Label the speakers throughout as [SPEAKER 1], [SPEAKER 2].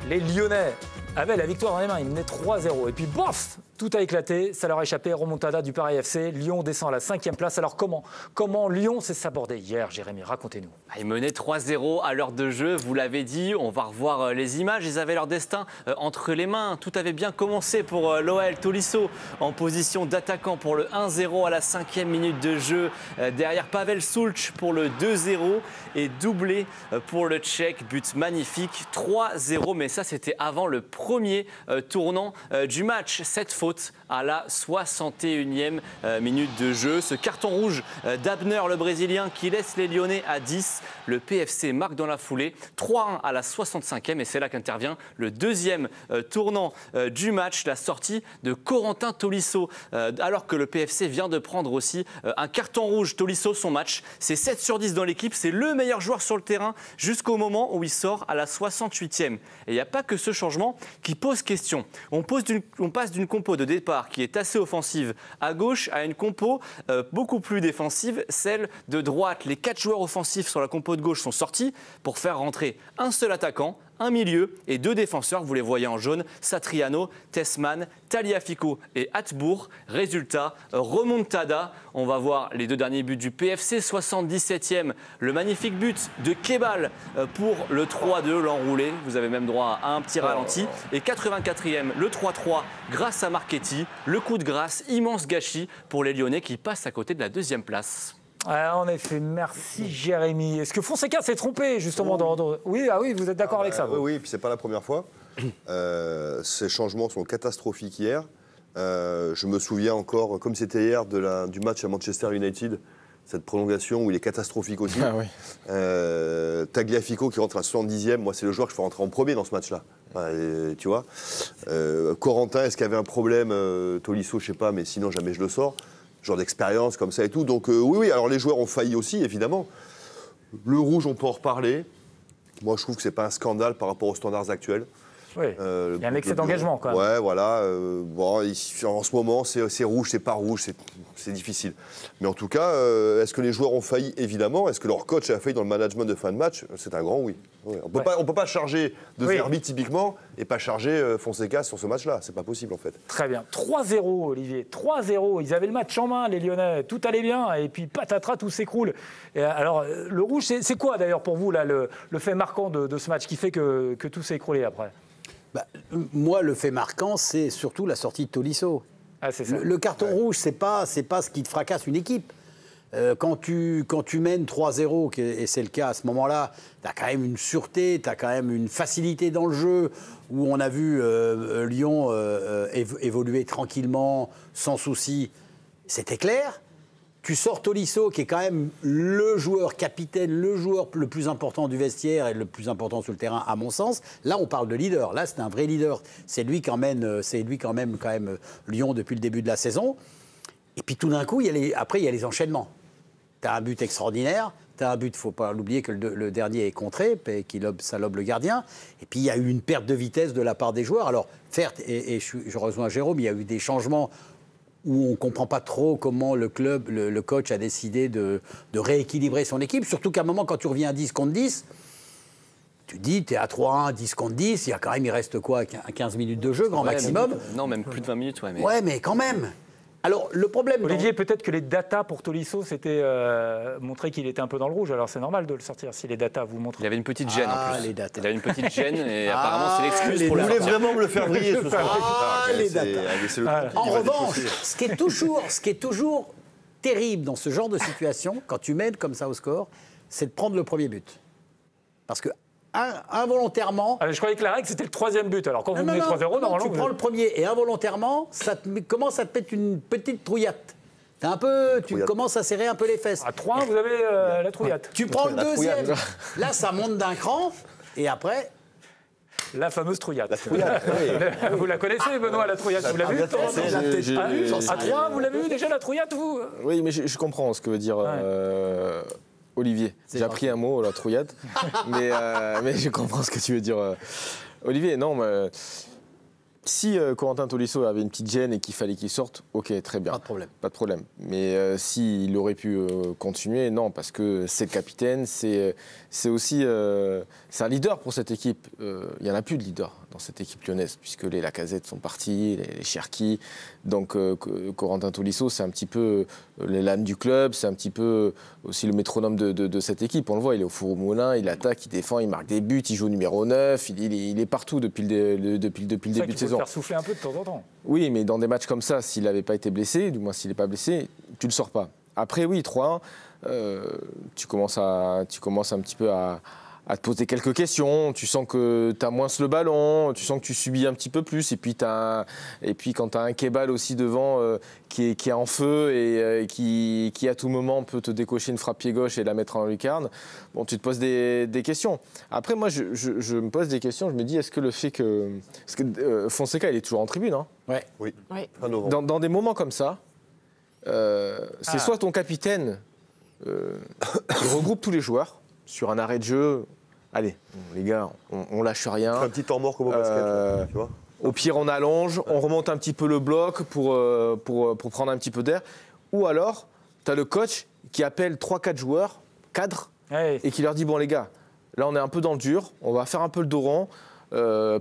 [SPEAKER 1] Les Lyonnais avaient la victoire dans les mains, ils menaient 3-0. Et puis, bof, tout a éclaté, ça leur a échappé. Remontada du Paris FC. Lyon descend à la 5e place. Alors, comment Lyon s'est sabordé hier, Jérémy? Racontez-nous.
[SPEAKER 2] Ils menaient 3-0 à l'heure de jeu, vous l'avez dit. On va revoir les images. Ils avaient leur destin entre les mains. Tout avait bien commencé pour l'OL. Tolisso en position d'attaquant pour le 1-0 à la 5e minute de jeu. Derrière Pavel Sulc pour le 2-0 et doublé pour le Tchèque. But magnifique, 3-0. Mais ça, c'était avant le premier tournant du match. Cette faute à la 61e minute de jeu. Ce carton rouge d'Abner, le Brésilien, qui laisse les Lyonnais à 10. Le PFC marque dans la foulée, 3-1 à la 65e. Et c'est là qu'intervient le deuxième tournant du match, la sortie de Corentin Tolisso. Alors que le PFC vient de prendre aussi un carton rouge. Tolisso, son match, c'est 7 sur 10 dans l'équipe. C'est le meilleur joueur sur le terrain jusqu'au moment où il sort à la 68e. Et il n'y a pas que ce changement qui pose question. On passe d'une compo de départ qui est assez offensive à gauche à une compo beaucoup plus défensive, celle de droite. Les 4 joueurs offensifs sur la compo de gauche sont sortis pour faire rentrer un seul attaquant, un milieu et 2 défenseurs, vous les voyez en jaune, Satriano, Tessman, Tagliafico et Hatbour. Résultat, remontada. On va voir les 2 derniers buts du PFC, 77e, le magnifique but de Kebal pour le 3-2, l'enroulé. Vous avez même droit à un petit ralenti. Et 84e, le 3-3 grâce à Marchetti. Le coup de grâce, immense gâchis pour les Lyonnais qui passent à côté de la 2e place.
[SPEAKER 1] En effet, merci Jérémy. Est-ce que Fonseca s'est trompé justement Oui, vous êtes d'accord avec ça
[SPEAKER 3] Oui, et puis c'est pas la première fois. Ces changements sont catastrophiques hier. Je me souviens encore, comme c'était hier, du match à Manchester United, cette prolongation où il est catastrophique aussi.
[SPEAKER 4] Ah, oui.
[SPEAKER 3] Tagliafico qui rentre à 70e, moi c'est le joueur que je fais rentrer en premier dans ce match-là. Tu vois. Corentin, est-ce qu'il y avait un problème Tolisso, je sais pas, mais sinon jamais je le sors. Genre d'expérience comme ça et tout. Donc oui, alors les joueurs ont failli aussi, évidemment. Le rouge, on peut en reparler. Moi, je trouve que c'est pas un scandale par rapport aux standards actuels.
[SPEAKER 1] Oui, il y a un excès d'engagement quand même.
[SPEAKER 3] Ouais, voilà. En ce moment, c'est rouge, c'est pas rouge, c'est difficile. Mais en tout cas, est-ce que les joueurs ont failli? Évidemment. Est-ce que leur coach a failli dans le management de fin de match? C'est un grand oui. On peut pas charger de Zerbi typiquement et pas charger Fonseca sur ce match-là. C'est pas possible en fait.
[SPEAKER 1] Très bien. 3-0, Olivier. 3-0. Ils avaient le match en main, les Lyonnais. Tout allait bien. Et puis patatras, tout s'écroule. Et alors, le rouge, c'est quoi d'ailleurs pour vous là, le fait marquant de ce match qui fait que tout s'est écroulé après?
[SPEAKER 5] Moi, le fait marquant, c'est surtout la sortie de Tolisso.
[SPEAKER 1] Ah, c'est ça.
[SPEAKER 5] Le carton rouge, c'est pas ce qui te fracasse une équipe. Quand tu mènes 3-0, et c'est le cas à ce moment-là, tu as quand même une sûreté, tu as quand même une facilité dans le jeu, où on a vu Lyon évoluer tranquillement, sans souci. C'était clair. Tu sors Tolisso, qui est quand même le joueur capitaine, le joueur le plus important du vestiaire et le plus important sur le terrain, à mon sens. Là, on parle de leader. Là, c'est un vrai leader. C'est lui qui emmène Lyon depuis le début de la saison. Et puis tout d'un coup, après, il y a les enchaînements. Tu as un but extraordinaire. Tu as un but, il ne faut pas l'oublier, que le dernier est contré, ça lobe le gardien. Et puis, il y a eu une perte de vitesse de la part des joueurs. Alors, certes, et je rejoins Jérôme, il y a eu des changements où on ne comprend pas trop comment le club, le coach a décidé de rééquilibrer son équipe. Surtout qu'à un moment, quand tu reviens à 10 contre 10, tu te dis, tu es à 3-1, 10 contre 10, il reste quoi, 15 minutes de jeu, grand maximum?
[SPEAKER 2] Non, même plus de 20 minutes.
[SPEAKER 5] Ouais, mais quand même. Alors, le problème...
[SPEAKER 1] Olivier, peut-être que les datas pour Tolisso, c'était montrer qu'il était un peu dans le rouge. Alors, c'est normal de le sortir si les datas vous montrent.
[SPEAKER 2] Il avait une petite gêne en plus.
[SPEAKER 5] Les datas.
[SPEAKER 2] Il avait une petite gêne et apparemment, c'est l'excuse pour le
[SPEAKER 3] Vous voulez
[SPEAKER 2] sortir.
[SPEAKER 3] vraiment me le faire briller ce soir?
[SPEAKER 5] Les datas. En revanche, ce qui est toujours terrible dans ce genre de situation, quand tu mènes comme ça au score, c'est de prendre le premier but. Parce que involontairement...
[SPEAKER 1] Alors, je croyais que la règle, c'était le 3e but. Alors, quand vous menez 3-0, normalement...
[SPEAKER 5] Tu prends le premier et involontairement, ça commence à te mettre une petite trouillate. Tu commences à serrer un peu les fesses.
[SPEAKER 1] À 3, vous avez la trouillate.
[SPEAKER 5] Tu prends le deuxième. Là, ça monte d'un cran. Et après...
[SPEAKER 1] La fameuse trouillate.
[SPEAKER 3] La trouillate, oui.
[SPEAKER 1] Vous la connaissez, Benoît, la trouillate? Vous l'avez vue à 3, vous l'avez vu déjà, la trouillate, vous?
[SPEAKER 4] Oui, mais je comprends ce que veut dire Olivier. J'ai appris un mot, la trouillade. mais je comprends ce que tu veux dire. Olivier, non, mais Si Corentin Tolisso avait une petite gêne et qu'il fallait qu'il sorte, ok, très bien.
[SPEAKER 5] Pas de problème.
[SPEAKER 4] Pas de problème. Mais s'il aurait pu continuer, non, parce que c'est le capitaine, c'est aussi c'est un leader pour cette équipe. Il n'y en a plus de leader dans cette équipe lyonnaise, puisque les Lacazette sont partis, les Cherki. Donc Corentin Tolisso, c'est un petit peu l'âme du club, c'est un petit peu aussi le métronome de cette équipe. On le voit, il est au four au moulin, il attaque, il défend, il marque des buts, il joue numéro 9, il est partout depuis le début de saison.
[SPEAKER 1] Faire souffler un peu de temps en temps.
[SPEAKER 4] Oui, mais dans des matchs comme ça, s'il n'avait pas été blessé, du moins s'il n'est pas blessé, tu ne le sors pas. Après, oui, 3-1, tu commences un petit peu à te poser quelques questions. Tu sens que tu as moins le ballon, tu sens que tu subis un petit peu plus. Et puis quand tu as un Kebal aussi devant qui est en feu et qui à tout moment peut te décocher une frappe pied gauche et la mettre en lucarne, bon, tu te poses des questions. Après, moi, je me pose des questions. Je me dis, est-ce que le fait que... Parce que Fonseca, il est toujours en tribune. Hein.
[SPEAKER 5] Ouais.
[SPEAKER 3] Oui.
[SPEAKER 6] Oui.
[SPEAKER 3] Fin novembre.
[SPEAKER 4] Dans des moments comme ça, c'est soit ton capitaine qui regroupe tous les joueurs sur un arrêt de jeu. Allez, les gars, on lâche rien.
[SPEAKER 3] Un petit temps mort comme au basket, là, tu vois.
[SPEAKER 4] Au pire, on allonge, on remonte un petit peu le bloc pour prendre un petit peu d'air. Ou alors, tu as le coach qui appelle 3-4 joueurs, cadres, et qui leur dit, bon les gars, là on est un peu dans le dur, on va faire un peu le dos rond,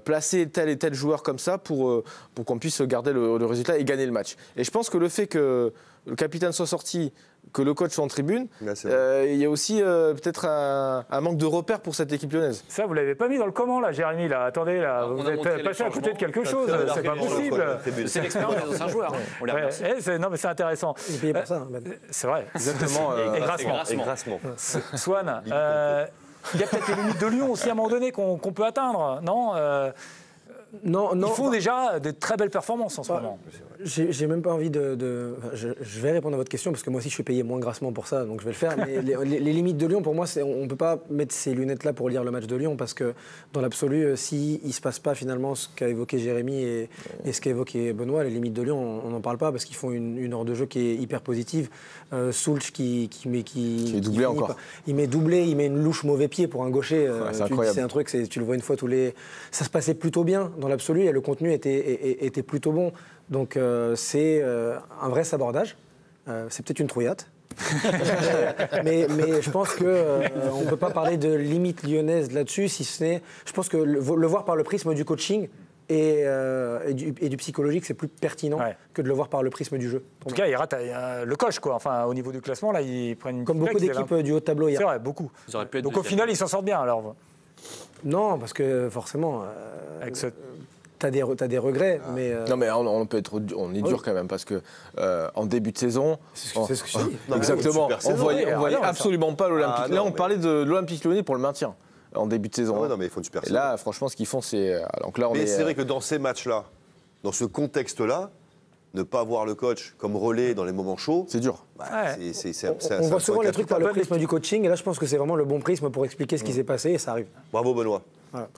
[SPEAKER 4] placer tel et tel joueur comme ça pour qu'on puisse garder le résultat et gagner le match. Et je pense que le fait que le capitaine soit sorti, que le coach soit en tribune, il y a aussi peut-être un manque de repères pour cette équipe lyonnaise.
[SPEAKER 1] Ça, vous ne l'avez pas mis dans le comment, là, Jérémy, là. Attendez, là, vous êtes passé à côté de quelque chose, c'est pas possible.
[SPEAKER 2] C'est l'expérience des anciens joueurs. On les remercie.
[SPEAKER 1] Non, mais c'est intéressant.
[SPEAKER 6] Il est payé pour ça.
[SPEAKER 1] C'est vrai.
[SPEAKER 4] Exactement.
[SPEAKER 1] Et grassement. Swan, il y a peut-être les limites de Lyon aussi à un moment donné qu'on peut atteindre, non
[SPEAKER 6] Non,
[SPEAKER 1] Ils font déjà de très belles performances en ce moment.
[SPEAKER 6] J'ai même pas envie enfin, je vais répondre à votre question parce que moi aussi je suis payé moins grassement pour ça, donc je vais le faire. Mais les limites de Lyon, pour moi, on ne peut pas mettre ces lunettes-là pour lire le match de Lyon parce que dans l'absolu, s'il ne se passe pas finalement ce qu'a évoqué Jérémy et ce qu'a évoqué Benoît, les limites de Lyon, on n'en parle pas parce qu'ils font une heure de jeu qui est hyper positive. Soulch qui
[SPEAKER 4] est doublé encore.
[SPEAKER 6] Il met doublé, il met une louche mauvais pied pour un gaucher.
[SPEAKER 4] C'est incroyable.
[SPEAKER 6] C'est un truc, tu le vois une fois tous les... Ça se passait plutôt bien dans l'absolu et le contenu était plutôt bon. Donc c'est un vrai sabordage. C'est peut-être une trouillate. mais je pense qu'on ne peut pas parler de limite lyonnaise là-dessus, si ce n'est... Je pense que le voir par le prisme du coaching et du psychologique, c'est plus pertinent que de le voir par le prisme du jeu.
[SPEAKER 1] En tout cas, il rate le coche, quoi. Enfin, au niveau du classement, là, ils prennent une
[SPEAKER 6] comme beaucoup d'équipes du haut de tableau hier.
[SPEAKER 1] C'est vrai, beaucoup. Donc au final, ils s'en sortent bien, alors.
[SPEAKER 6] Non, parce que forcément...
[SPEAKER 1] Avec ce...
[SPEAKER 6] T'as des regrets, mais...
[SPEAKER 4] Non, mais on est dur quand même, parce que en début de saison...
[SPEAKER 6] C'est ce que je dis.
[SPEAKER 4] Exactement. On voyait absolument pas l'Olympique.
[SPEAKER 3] Ah, non,
[SPEAKER 4] là, on parlait de l'Olympique Lyonnais pour le maintien, en début de saison.
[SPEAKER 3] Ah ouais, non, mais il faut une super
[SPEAKER 4] Et
[SPEAKER 3] saison.
[SPEAKER 4] là, franchement, ce qu'ils font, c'est... Donc là,
[SPEAKER 3] Mais c'est vrai que dans ces matchs-là, dans ce contexte-là, ne pas avoir le coach comme relais dans les moments chauds,
[SPEAKER 4] c'est dur.
[SPEAKER 6] On voit souvent les trucs par le prisme du coaching, et là, je pense que c'est vraiment le bon prisme pour expliquer ce qui s'est passé, et ça arrive.
[SPEAKER 3] Bravo Benoît.
[SPEAKER 6] Voilà.